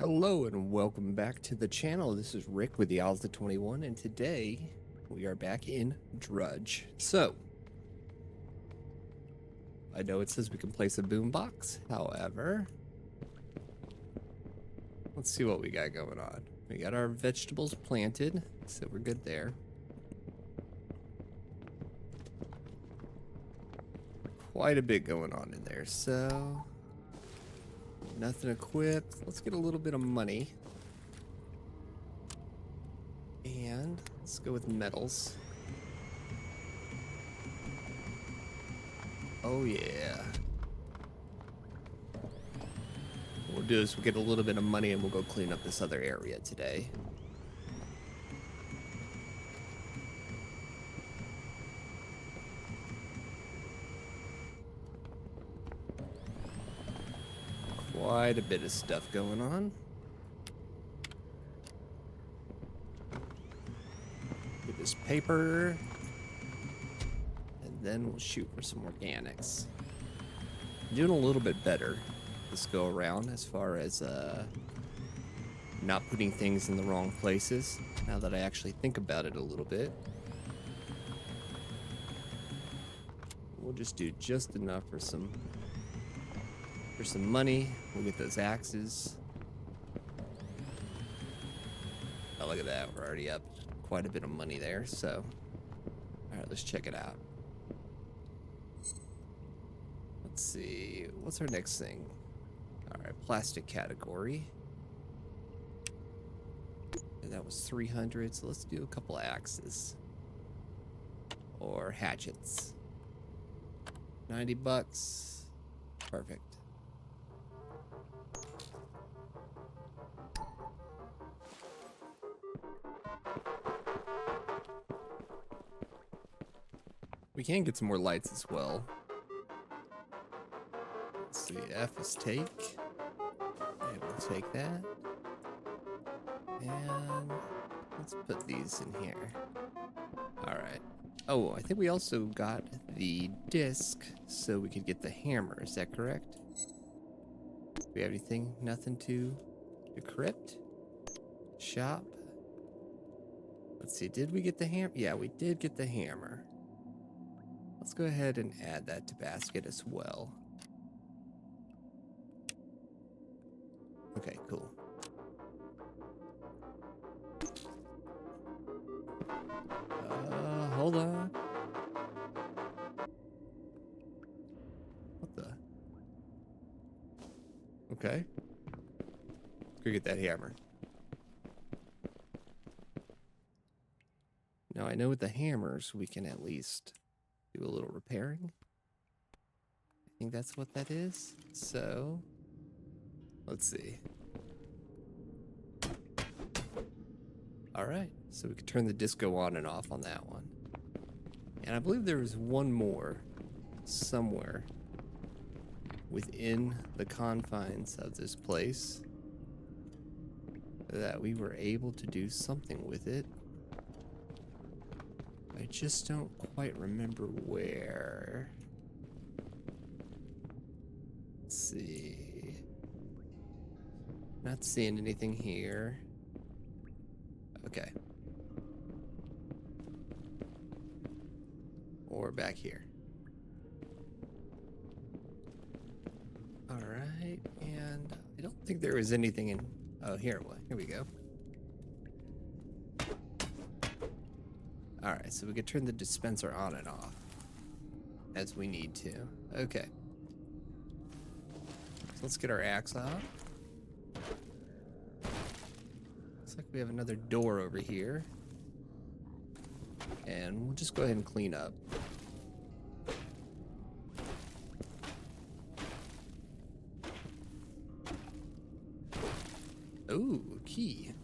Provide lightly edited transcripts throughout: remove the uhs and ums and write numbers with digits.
Hello and welcome back to the channel. This is Rick with the Owls of 21, and today we are back in Drudge. So, I know it says we can place a boombox, however, let's see what we got going on. We got our vegetables planted, so we're good there. Quite a bit going on in there, so nothing equipped. Let's get a little bit of money. And let's go with metals. Oh yeah. What we'll do is we'll get a little bit of money and we'll go clean up this other area today. Quite a bit of stuff going on. Get this paper. And then we'll shoot for some organics. I'm doing a little bit better this go around as far as not putting things in the wrong places, now that I actually think about it a little bit. We'll just do just enough for some money. We'll get those axes. Oh, look at that. We're already up quite a bit of money there, so alright, let's check it out. Let's see, what's our next thing? Alright, plastic category. And that was 300, so let's do a couple axes. Or hatchets. 90 bucks. Perfect. We can get some more lights as well. Let's see, F is take. And we'll take that. And let's put these in here. Alright. Oh, I think we also got the disc so we could get the hammer. Is that correct? Do we have anything? Nothing to decrypt? Shop? Let's see, did we get the hammer? Yeah, we did get the hammer. Let's go ahead and add that to basket as well. Okay, cool. Hold on. What the? Okay. Let's go get that hammer. Now I know with the hammers we can at least do a little repairing. I think that's what that is. So, let's see. Alright, so we can turn the disco on and off on that one. And I believe there was one more somewhere within the confines of this place that we were able to do something with it. I just don't quite remember where. Let's see. Not seeing anything here. Okay. Or back here. Alright, and I don't think there was anything in... Oh, here we go. Alright, so we could turn the dispenser on and off as we need to. Okay. So let's get our axe off. Looks like we have another door over here. And we'll just go ahead and clean up. Ooh, key.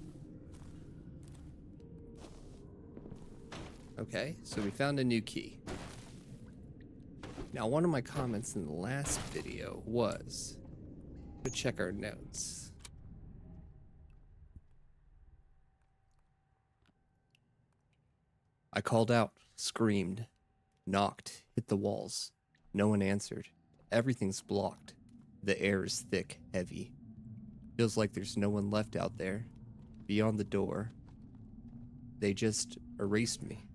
Okay, so we found a new key. Now, one of my comments in the last video was to check our notes. I called out, screamed, knocked, hit the walls. No one answered. Everything's blocked. The air is thick, heavy. Feels like there's no one left out there beyond the door. They just erased me.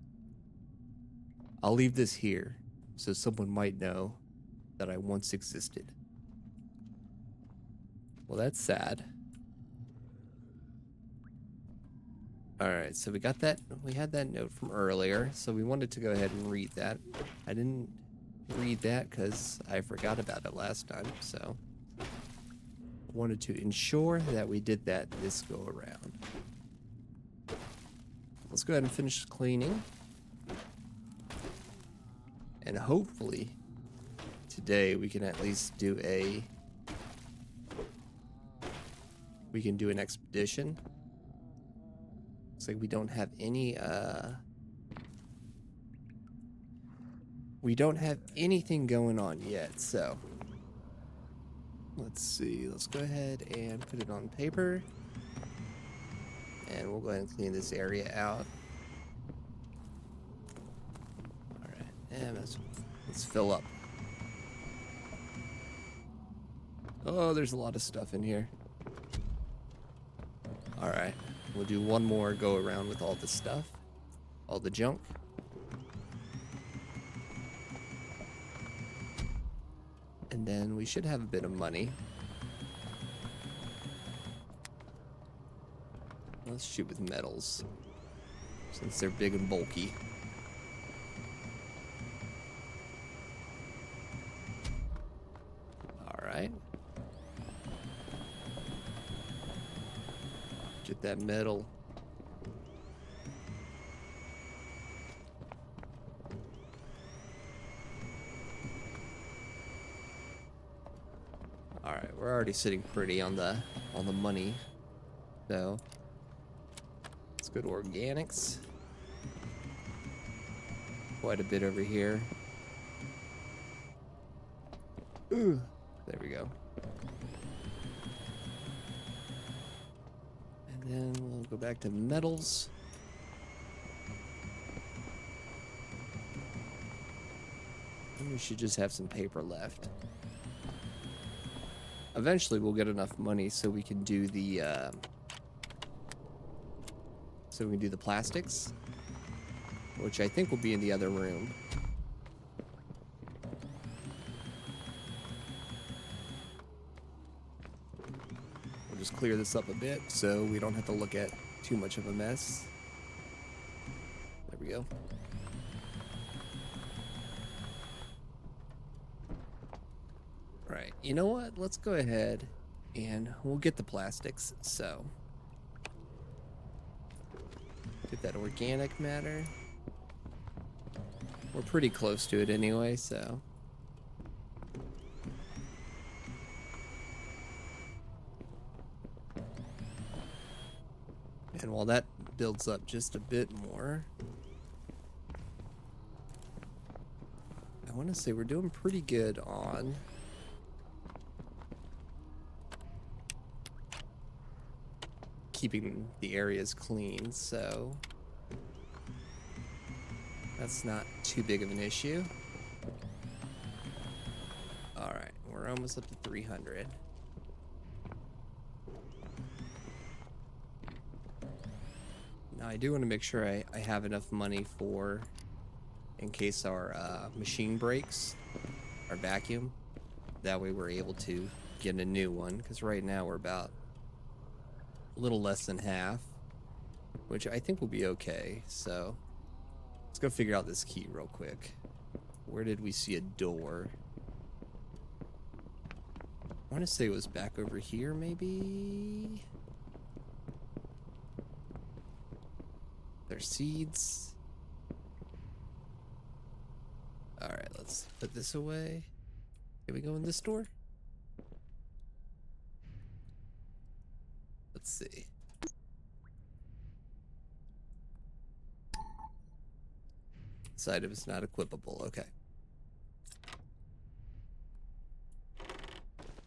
I'll leave this here so someone might know that I once existed. Well, that's sad. Alright, so we got that. We had that note from earlier, so we wanted to go ahead and read that. I didn't read that because I forgot about it last time, so wanted to ensure that we did that this go around. Let's go ahead and finish cleaning. And hopefully today we can at least do an expedition. Looks like we don't have any we don't have anything going on yet, so let's see. Let's go ahead and put it on paper. And we'll go ahead and clean this area out. Alright, and let's fill up. Oh, there's a lot of stuff in here. Alright, we'll do one more go around with all the stuff. All the junk. And then we should have a bit of money. Let's shoot with metals, since they're big and bulky. Alright. Get that metal. Alright, we're already sitting pretty on the money, so let's go to organics. Quite a bit over here. Ooh, there we go. And then we'll go back to metals. And we should just have some paper left. Eventually we'll get enough money so we can do the plastics, which I think will be in the other room. We'll just clear this up a bit so we don't have to look at too much of a mess. There we go. Right, you know what? Let's go ahead and we'll get the plastics, so get that organic matter. We're pretty close to it anyway, so and while that builds up just a bit more, I want to say we're doing pretty good on keeping the areas clean, so that's not too big of an issue. Alright, we're almost up to 300. Now I do want to make sure I have enough money for, in case our machine breaks, our vacuum. That way we're able to get a new one, because right now we're about a little less than half, which I think will be okay. So let's go figure out this key real quick. Where did we see a door? I want to say it was back over here, maybe? There's seeds. Alright, let's put this away. Can we go in this door? Let's see. This item is not equipable. Okay.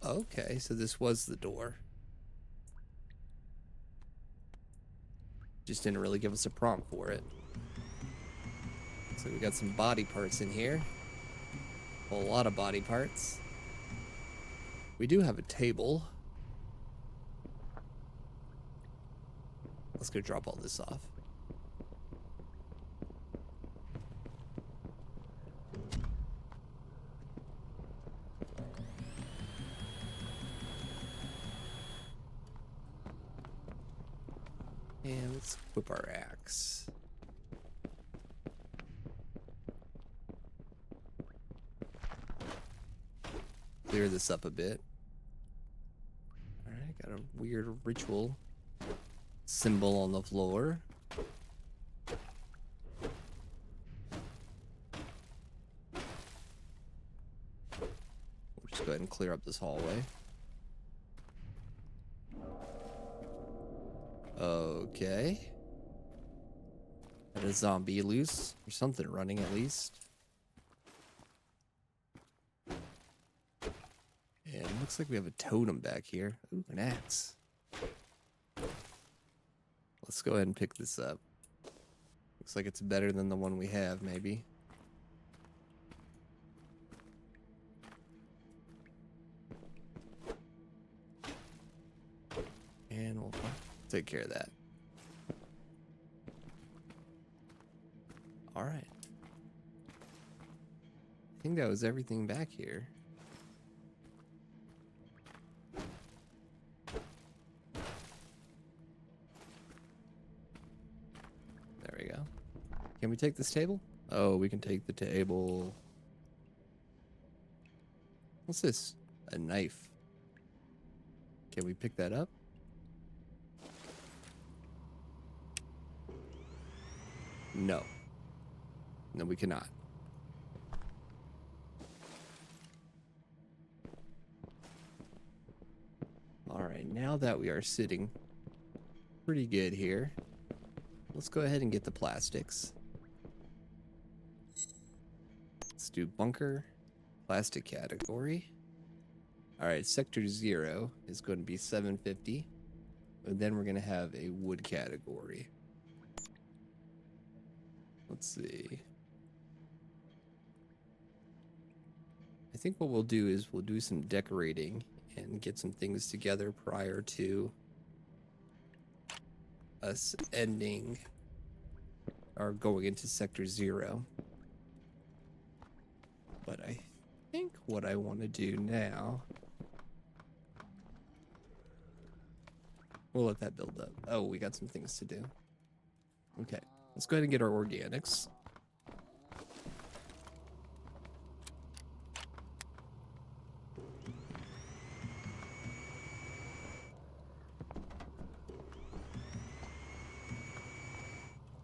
Okay, so this was the door. Just didn't really give us a prompt for it. So we got some body parts in here. A lot of body parts. We do have a table. Let's go drop all this off. And let's equip our axe. Clear this up a bit. Alright, got a weird ritual symbol on the floor. We'll just go ahead and clear up this hallway. Okay. Got a zombie loose, or something running at least. And looks like we have a totem back here. Ooh, an axe. Let's go ahead and pick this up. Looks like it's better than the one we have, maybe. And we'll take care of that. All right. I think that was everything back here. There we go. Can we take this table? Oh, we can take the table. What's this? A knife. Can we pick that up? No. No, we cannot. All right, now that we are sitting pretty good here, let's go ahead and get the plastics. Let's do bunker, plastic category. All right, sector 0 is going to be 750. And then we're going to have a wood category. Let's see. I think what we'll do is we'll do some decorating and get some things together prior to us ending or going into sector 0. But I think what I want to do now, we'll let that build up. Oh, we got some things to do. Okay, let's go ahead and get our organics.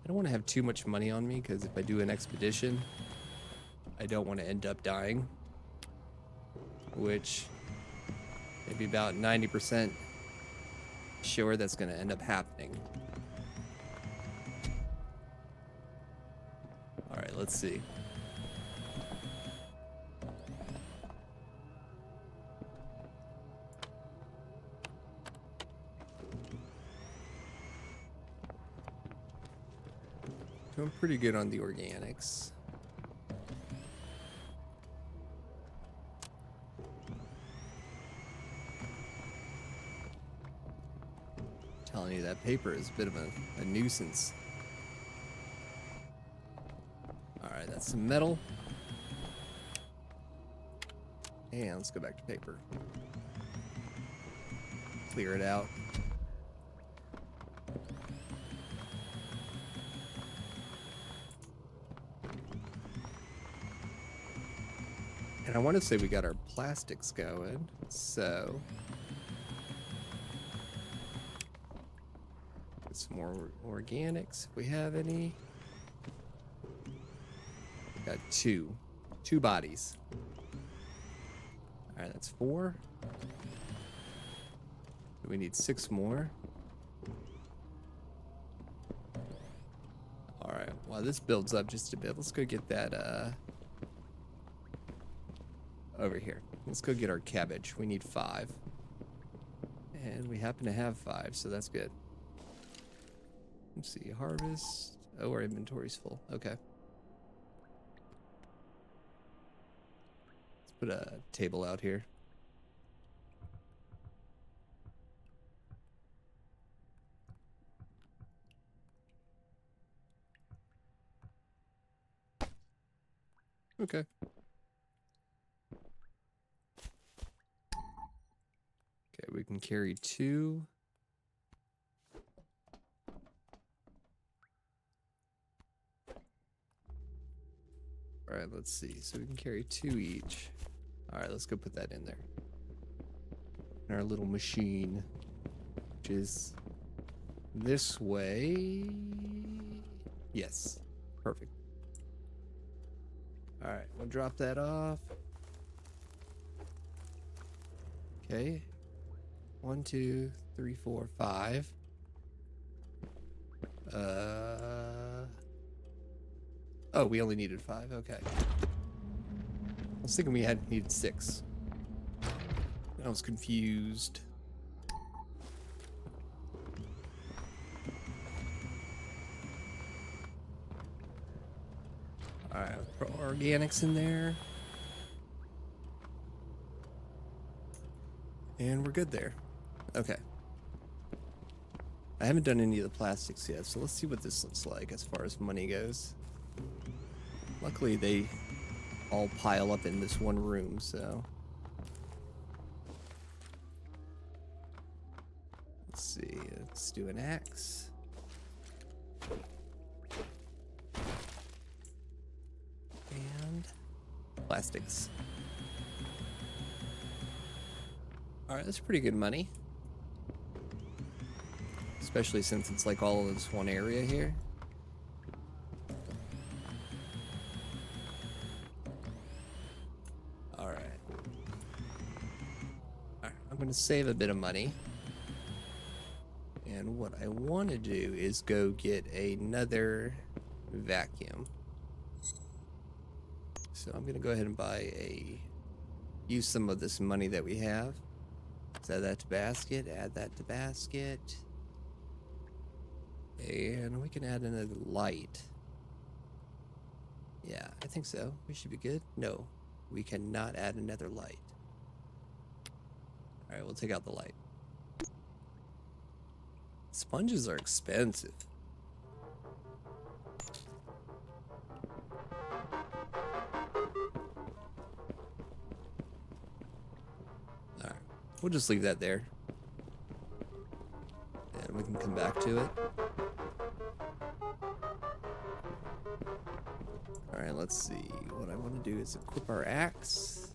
I don't want to have too much money on me because if I do an expedition, I don't want to end up dying, which maybe about 90% sure that's going to end up happening. All right, let's see. Doing pretty good on the organics. Telling you that paper is a bit of a nuisance. Alright, that's some metal. And let's go back to paper. Clear it out. And I want to say we got our plastics going, so get some more organics if we have any. Got two bodies. All right, that's 4. We need 6 more. All right, while this builds up just a bit, let's go get that over here. Let's go get our cabbage. We need 5. And we happen to have 5, so that's good. Let's see, harvest. Oh, our inventory's full. Okay. Let's put a table out here. Okay. Okay, we can carry 2. Alright, let's see. So we can carry 2 each. Alright, let's go put that in there. In our little machine. Which is this way. Yes. Perfect. Alright, we'll drop that off. Okay. 1, 2, 3, 4, 5. Oh, we only needed 5. Okay. I was thinking we needed 6. I was confused. Alright, put organics in there. And we're good there. Okay. I haven't done any of the plastics yet, so let's see what this looks like as far as money goes. Luckily, they all pile up in this one room, so... Let's see, let's do an axe. And plastics. Alright, that's pretty good money. Especially since it's like all in this one area here. Alright. Alright, I'm gonna save a bit of money. And what I want to do is go get another vacuum. So I'm gonna go ahead and use some of this money that we have. Let's add that to basket, add that to basket. And we can add another light. Yeah, I think so. We should be good. No, we cannot add another light. Alright, we'll take out the light. Sponges are expensive. Alright, we'll just leave that there. And we can come back to it. Alright, let's see. What I want to do is equip our axe.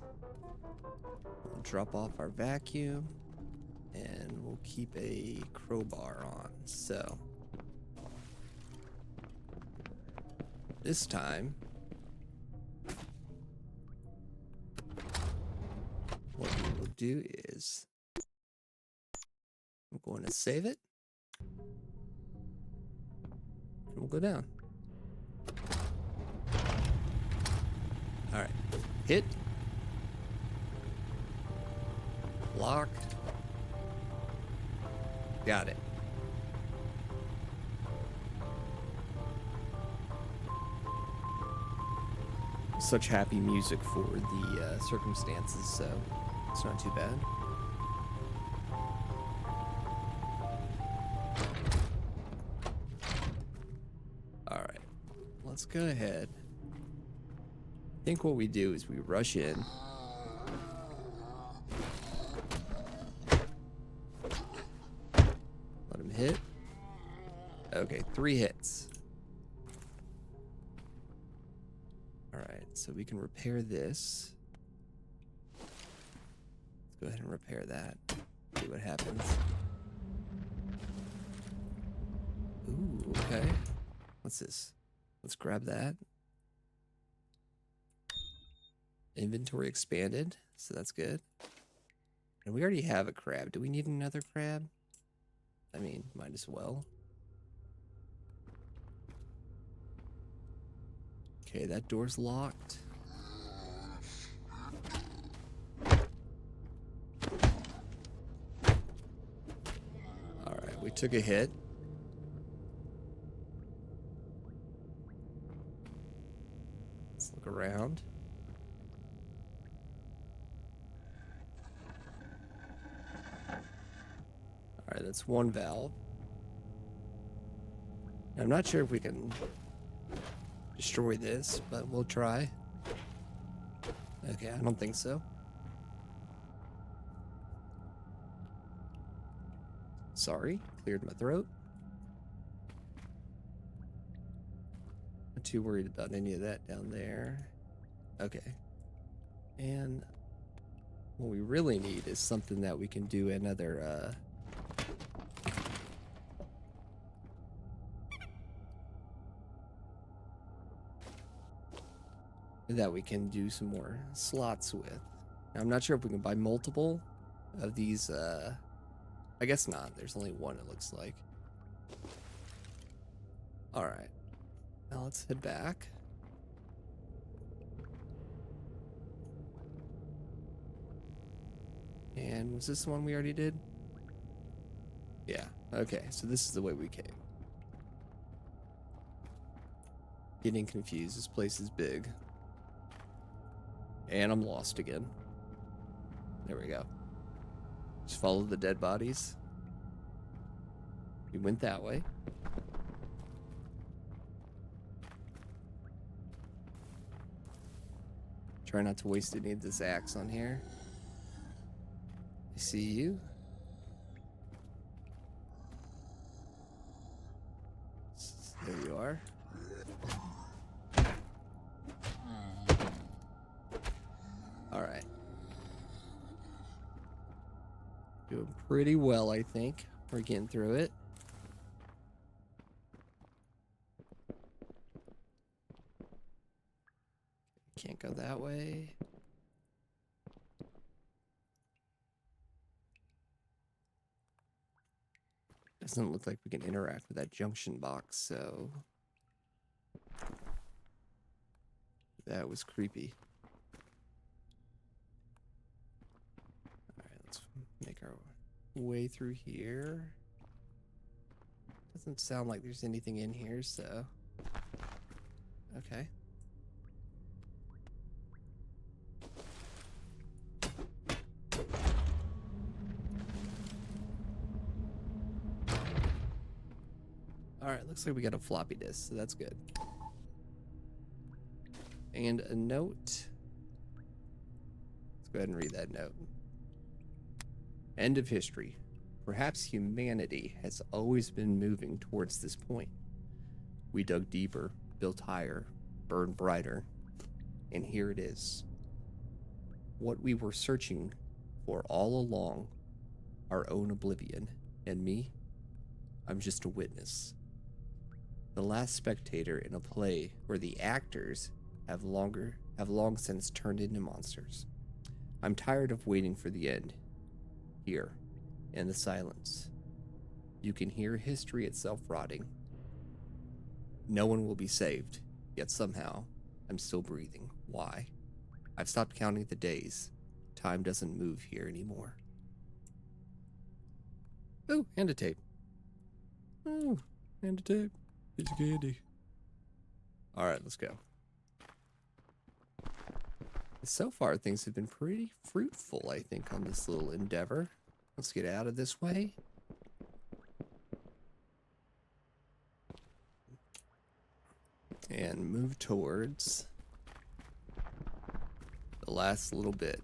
We'll drop off our vacuum. And we'll keep a crowbar on. So this time, what we will do is I'm going to save it. And we'll go down. All right, hit, lock. Got it. Such happy music for the circumstances, so it's not too bad. Alright, let's go ahead. I think what we do is we rush in. Hit. Okay, 3 hits. Alright, so we can repair this. Let's go ahead and repair that. See what happens. Ooh, okay. What's this? Let's grab that. Inventory expanded, so that's good. And we already have a crab. Do we need another crab? I mean, might as well. Okay, that door's locked. Alright, we took a hit. Let's look around. Alright, that's 1 valve. I'm not sure if we can destroy this, but we'll try. Okay, I don't think so. Sorry, cleared my throat. Not too worried about any of that down there. Okay. And what we really need is something that we can do another, that we can do some more slots with. Now, I'm not sure if we can buy multiple of these, I guess not. There's only one, it looks like. Alright. Now let's head back. And was this the one we already did? Yeah. Okay, so this is the way we came. Getting confused. This place is big. And I'm lost again. There we go. Just follow the dead bodies. We went that way. Try not to waste any of this axe on here. I see you. There you are. Alright. Doing pretty well, I think. We're getting through it. Can't go that way. Doesn't look like we can interact with that junction box, so... That was creepy. Alright, let's make our way through here. Doesn't sound like there's anything in here, so... Okay. Alright, looks like we got a floppy disk, so that's good. And a note. Let's go ahead and read that note. End of history. Perhaps humanity has always been moving towards this point. We dug deeper, built higher, burned brighter, and here it is. What we were searching for all along, our own oblivion. And me? I'm just a witness. The last spectator in a play where the actors have long since turned into monsters. I'm tired of waiting for the end. Here, in the silence, you can hear history itself rotting. No one will be saved, yet somehow I'm still breathing. Why? I've stopped counting the days. Time doesn't move here anymore. Oh, and a tape. Oh, and a tape. Piece of candy. Alright, let's go. So far, things have been pretty fruitful, I think, on this little endeavor. Let's get out of this way. And move towards the last little bit.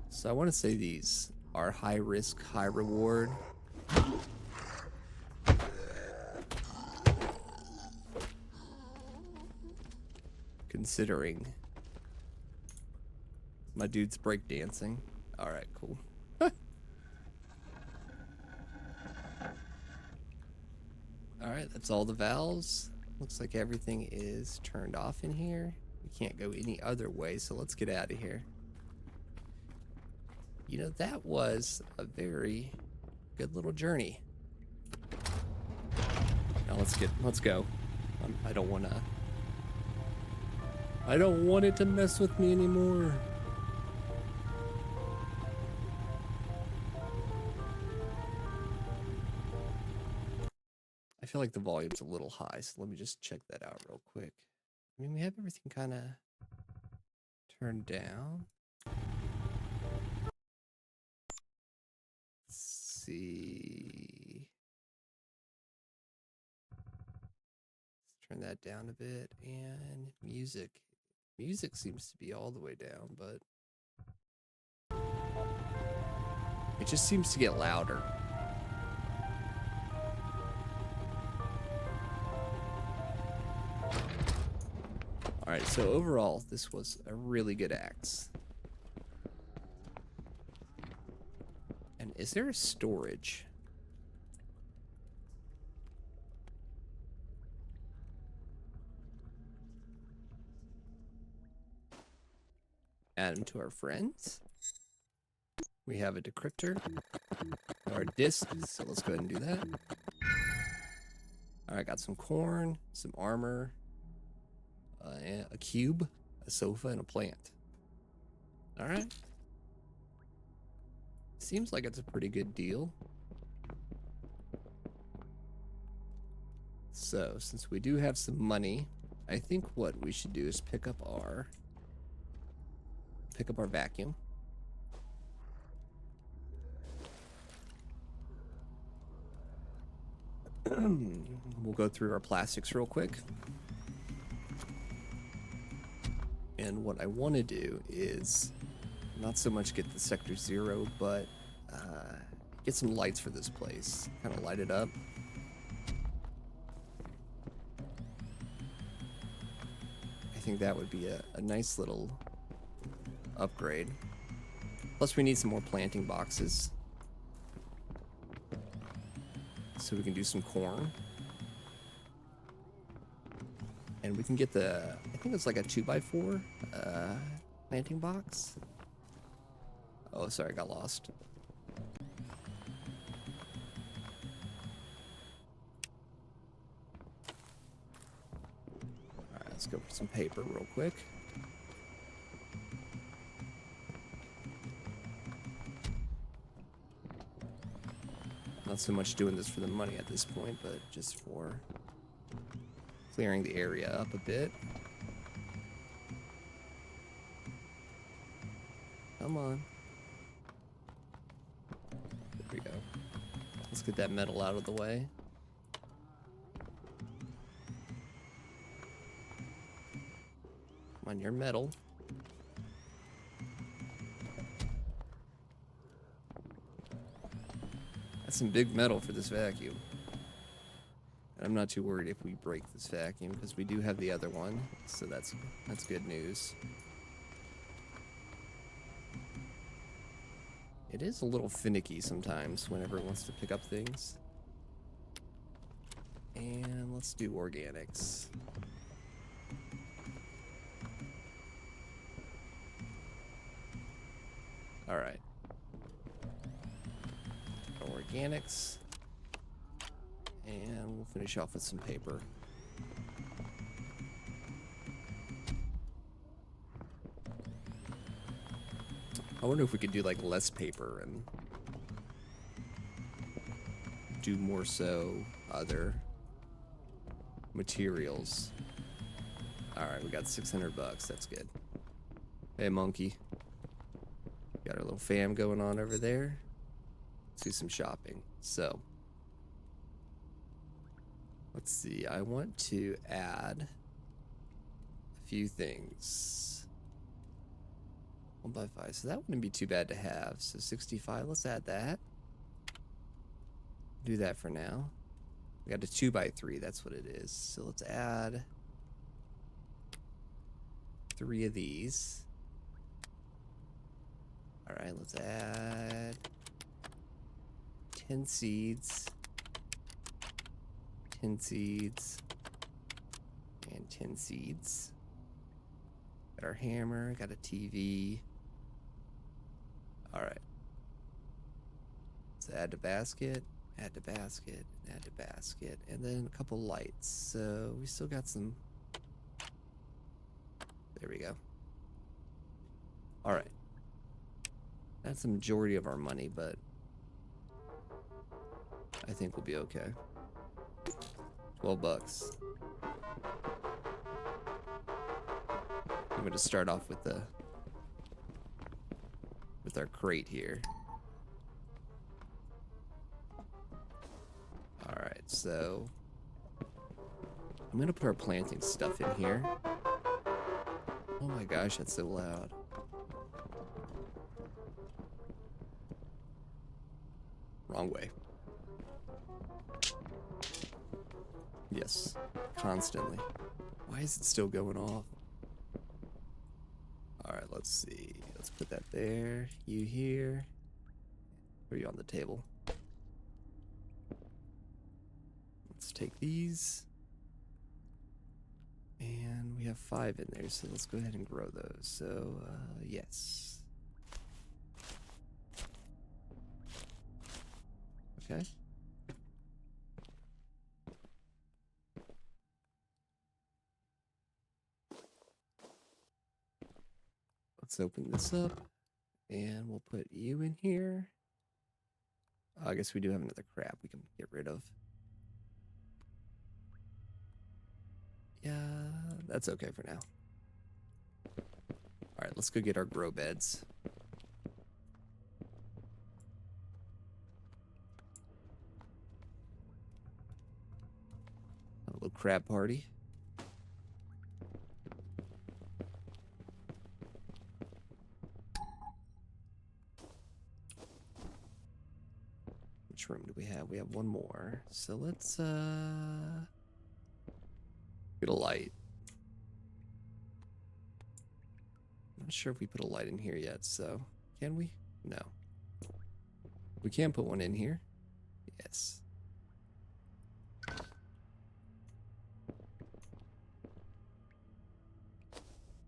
So I want to say these are high risk, high reward. Considering my dude's breakdancing. Alright, cool. Alright, that's all the valves. Looks like everything is turned off in here. We can't go any other way, so let's get out of here. You know, that was a very good little journey. Now let's go. I don't want it to mess with me anymore. I feel like the volume's a little high, so let me just check that out real quick. I mean, we have everything kind of turned down. Let's see. turn that down a bit. And music. Music seems to be all the way down, but it just seems to get louder. Alright, so overall, this was a really good axe. And is there a storage? Add them to our friends. We have a decryptor. Or a disc, so let's go ahead and do that. Alright, got some corn, some armor, a cube, a sofa, and a plant. Alright. Seems like it's a pretty good deal. So, since we do have some money, I think what we should do is pick up our vacuum. We'll go through our plastics real quick. And what I want to do is not so much get the Sector 0, but get some lights for this place. Kind of light it up. I think that would be a nice little upgrade. Plus we need some more planting boxes, so we can do some corn. And we can get the, I think it's like a 2x4 planting box. Oh, sorry, I got lost. Alright, let's go for some paper real quick. Not so much doing this for the money at this point, but just for clearing the area up a bit. Come on. There we go. Let's get that metal out of the way. Come on, your metal. That's some big metal for this vacuum. And I'm not too worried if we break this vacuum, because we do have the other one, so that's good news. It is a little finicky sometimes whenever it wants to pick up things. And let's do organics. All right. Organics. And we'll finish off with some paper. I wonder if we could do like less paper and do more so other materials. Alright, we got 600 bucks. That's good. Hey, monkey. Got our little fam going on over there. Let's do some shopping. So, let's see. I want to add a few things. 1x5. So that wouldn't be too bad to have. So 65. Let's add that. Do that for now. We got a 2x3. That's what it is. So let's add 3 of these. All right. Let's add 10 seeds. 10 seeds. And 10 seeds. Got our hammer. Got a TV. All right. Let's add to basket. Add to basket. Add to basket. And then a couple lights. So we still got some. There we go. All right. That's the majority of our money, but I think we'll be okay. 12 bucks. I'm going to start off with our crate here. All right, so I'm gonna put our planting stuff in here. Oh my gosh, that's so loud. Wrong way. Yes, constantly. Why is it still going off? Alright, let's see. Let's put that there. You here. Or you on the table? Let's take these. And we have 5 in there, so let's go ahead and grow those. So, yes. Okay. Let's open this up. And we'll put you in here. I guess we do have another crab we can get rid of. Yeah, that's okay for now. All right, let's go get our grow beds. Have a little crab party. Which room do we have? We have one more. So let's get a light. Not sure if we put a light in here yet, so can we? No. We can put one in here. Yes.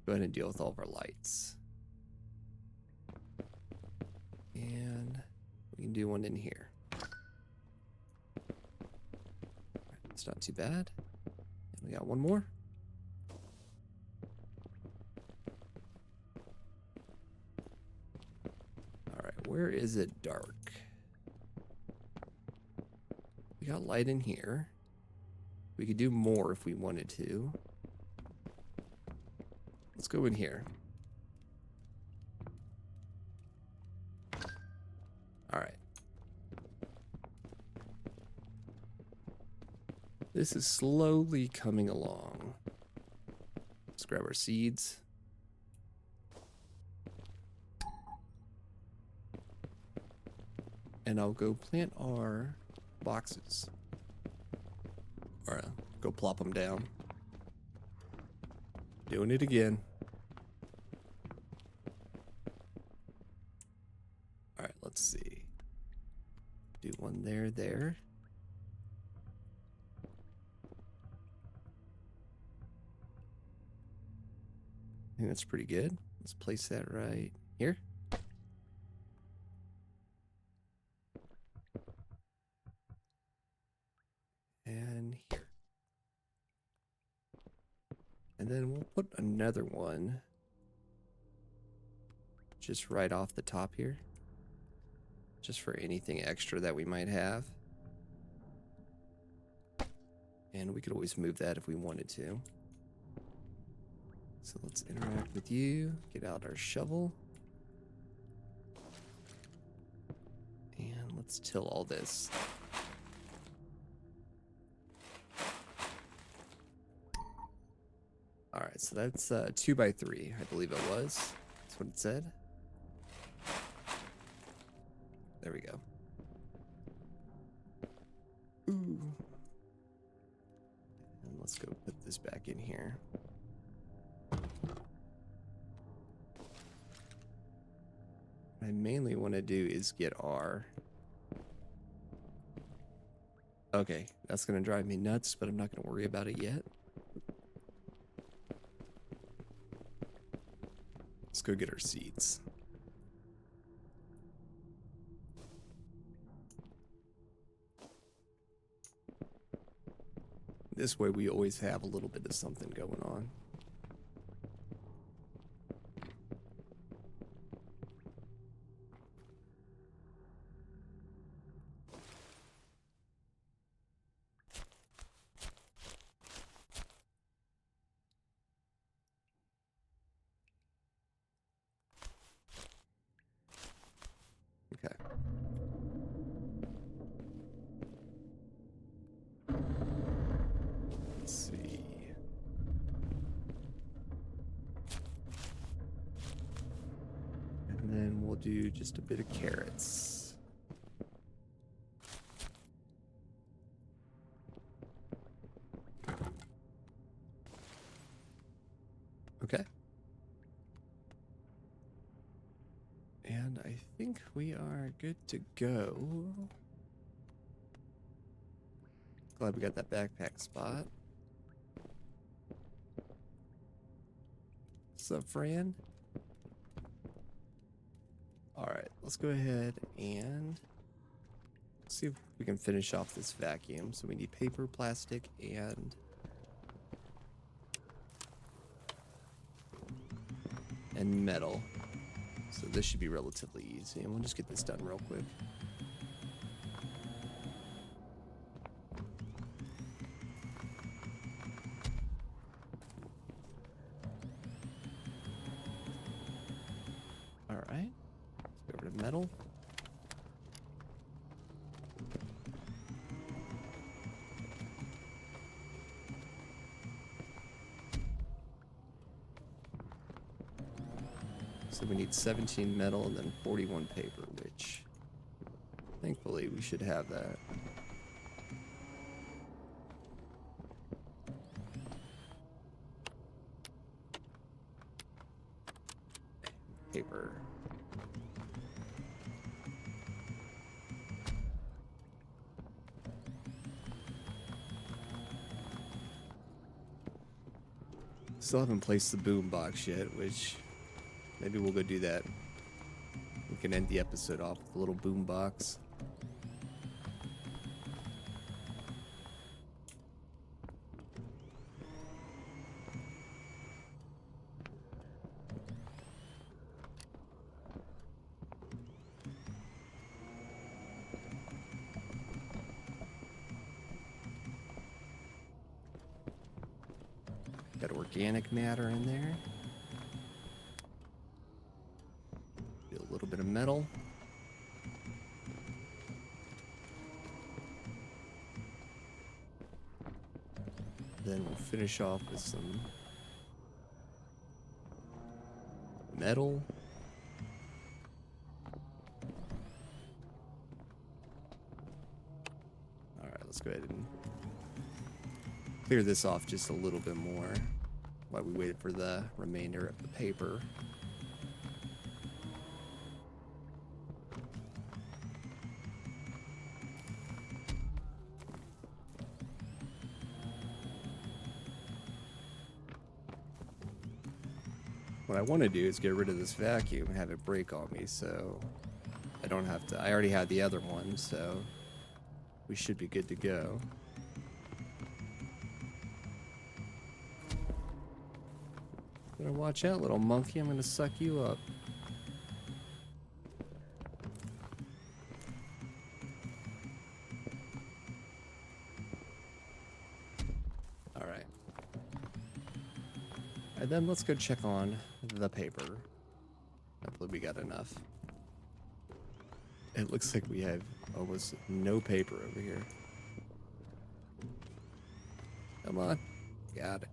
Go ahead and deal with all of our lights. And we can do one in here. It's not too bad. And we got one more. Alright, where is it dark? We got light in here. We could do more if we wanted to. Let's go in here. Alright. This is slowly coming along. Let's grab our seeds. And I'll go plant our boxes. Or go plop them down. Doing it again. Alright, let's see. Do one there. I think that's pretty good. Let's place that right here. And here. And then we'll put another one just right off the top here. Just for anything extra that we might have. And we could always move that if we wanted to. So let's interact with you. Get out our shovel. And let's till all this. Alright, so that's 2 by 3, I believe it was. That's what it said. There we go. Ooh. And let's go put this back in here. What I mainly want to do is get our... Okay, that's going to drive me nuts, but I'm not going to worry about it yet. Let's go get our seeds. This way we always have a little bit of something going on. Okay. Let's see. And then we'll do just a bit of carrots. Okay. And I think we are good to go. Glad we got that backpack spot. What's up, Fran? Alright, let's go ahead and see if we can finish off this vacuum. So we need paper, plastic, and metal. So this should be relatively easy, and we'll just get this done real quick. All right, let's go over to metal. So we need 17 metal and then 41 paper, which thankfully we should have that. Paper. Still haven't placed the boom box yet, which maybe we'll go do that. We can end the episode off with a little boom box. Got organic matter in there. Do a little bit of metal. Then we'll finish off with some metal. All right, let's go ahead and clear this off just a little bit more while we wait for the remainder of the paper. What I want to do is get rid of this vacuum and have it break on me, so I don't have to. I already had the other one, so we should be good to go. Better watch out, little monkey. I'm gonna suck you up. Alright. And then let's go check on the paper. Hopefully we got enough. It looks like we have almost no paper over here. Come on. Got it.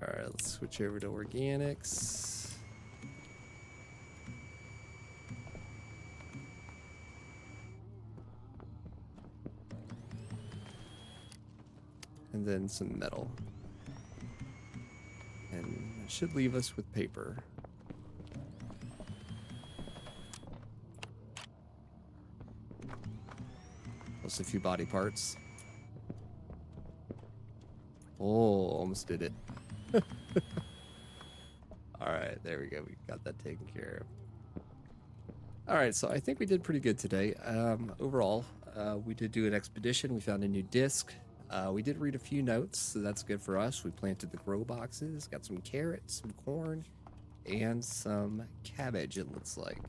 Alright, let's switch over to organics. And then some metal. And it should leave us with paper. Plus a few body parts. Oh, almost did it. Alright, there we go. We got that taken care of. Alright, so I think we did pretty good today. Overall, we did do an expedition. We found a new disc. We did read a few notes, so that's good for us. We planted the grow boxes, got some carrots, some corn, and some cabbage, it looks like.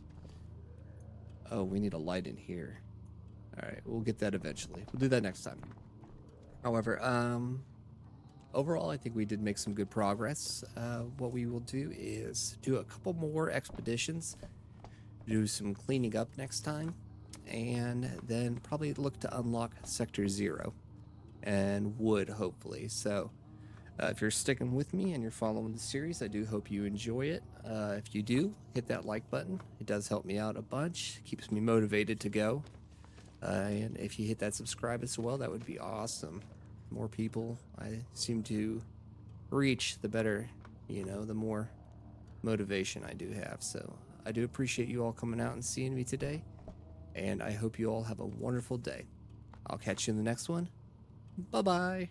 Oh, we need a light in here. Alright, we'll get that eventually. We'll do that next time. However, overall, I think we did make some good progress. What we will do is do a couple more expeditions, do some cleaning up next time, and then probably look to unlock Sector 0 and wood, hopefully. So If you're sticking with me and you're following the series, I do hope you enjoy it. If you do, hit that like button. It does help me out a bunch, keeps me motivated to go. And if you hit that subscribe as well, that would be awesome. More people I seem to reach, the better, the more motivation I do have. So I do appreciate you all coming out and seeing me today. And I hope you all have a wonderful day. I'll catch you in the next one. Bye-bye.